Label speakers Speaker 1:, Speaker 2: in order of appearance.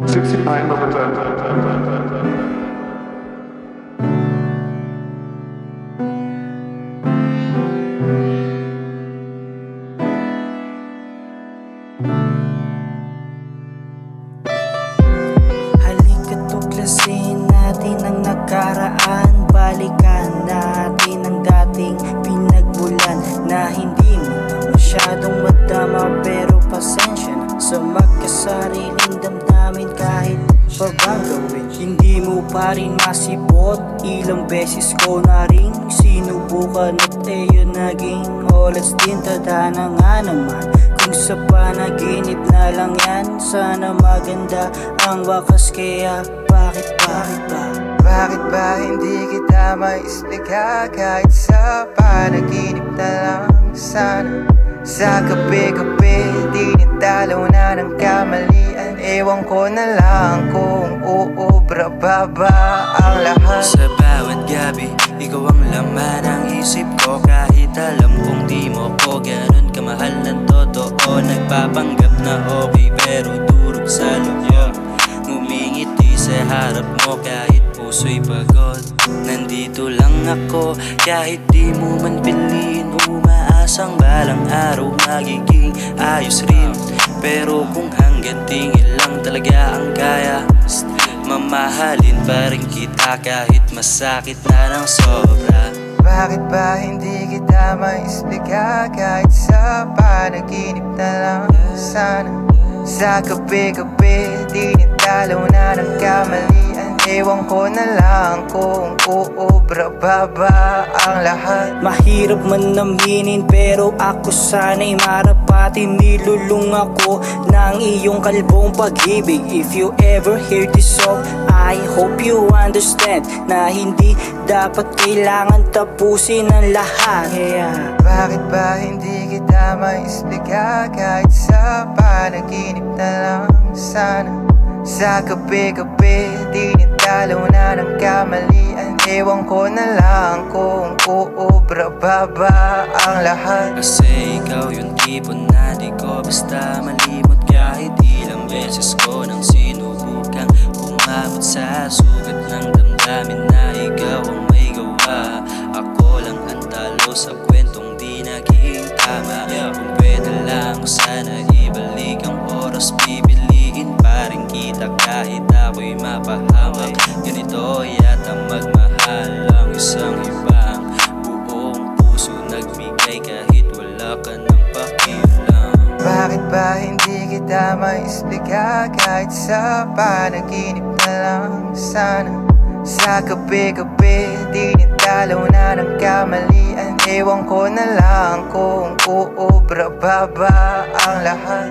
Speaker 1: 69 over 10.
Speaker 2: Halika't tuklasin natin ang nakaraan. Balikan natin ang dating pinagmulan na hindi mo masyadong madama. Pero pasensya na sa magkasariling damdamin. Kahit pa bang gawin, hindi mo pa rin masipot. Ilang beses ko na rin sinubukan at yun naging oras din. Tadhana nga naman kung sa panaginip na lang yan. Sana maganda ang wakas, kaya bakit ba?
Speaker 3: Bakit ba hindi kita maisplika? Kahit sa panaginip na lang sana. Sa gabi-gabi, di nitalaw na ng kamalian. Ewan ko na lang kung uubra ba ang lahat.
Speaker 4: Sa bawat gabi, ikaw ang laman ng isip ko. Kahit alam kong di mo ko ganun kamahal ng totoo. Nagpapanggap na okay pero durog sa loob. Ngumingiti sa harap mo kahit puso'y pagod. Nandito lang ako kahit di mo man piliin. Umaasang balang araw magiging ayos rin. Pero kung hanggang tingin lang talaga ang kaya, mamahalin pa rin kita kahit masakit na ng sobra.
Speaker 3: Bakit ba hindi kita maisplika? Kahit sa panaginip na lang sana. Sa gabi-gabi, di nitalaw na ng kamalian. Ewan ko na lang kung uubra ba ang lahat.
Speaker 2: Mahirap man naminin pero ako sana'y marapatin. Nilulung ako ng iyong kalbong pag-ibig. If you ever hear this song, I hope you understand na hindi dapat kailangan tapusin ang lahat.
Speaker 3: Bakit ba hindi kita maisplika? Kahit sa panaginip na lang sana. Sa gabi-gabi, di nitalaw na ng kamalian. Ewan ko na lang kung uubra ba ang lahat.
Speaker 4: Kasi ikaw yung tipo na di ko basta malimot. Kahit ilang beses ko nang sinubukang umabot sa sugat ng damdamin na ikaw ang may gawa. Ako lang ang talo sa kwentong di naging tama. Kung pwede lang sana ibalik ang oras, pipiliin pa rin kita kahit ako'y mapahamak. Ganito yata magmahal ang isang ibang buong puso nagbigay kahit wala ka ng pakialam.
Speaker 3: Bakit ba hindi kita maisplika? Kahit sa panaginip na lang sana. Sa gabi-gabi, di nitalaw na ng kamalian. Ewan ko na lang kung uubra ba ang lahat.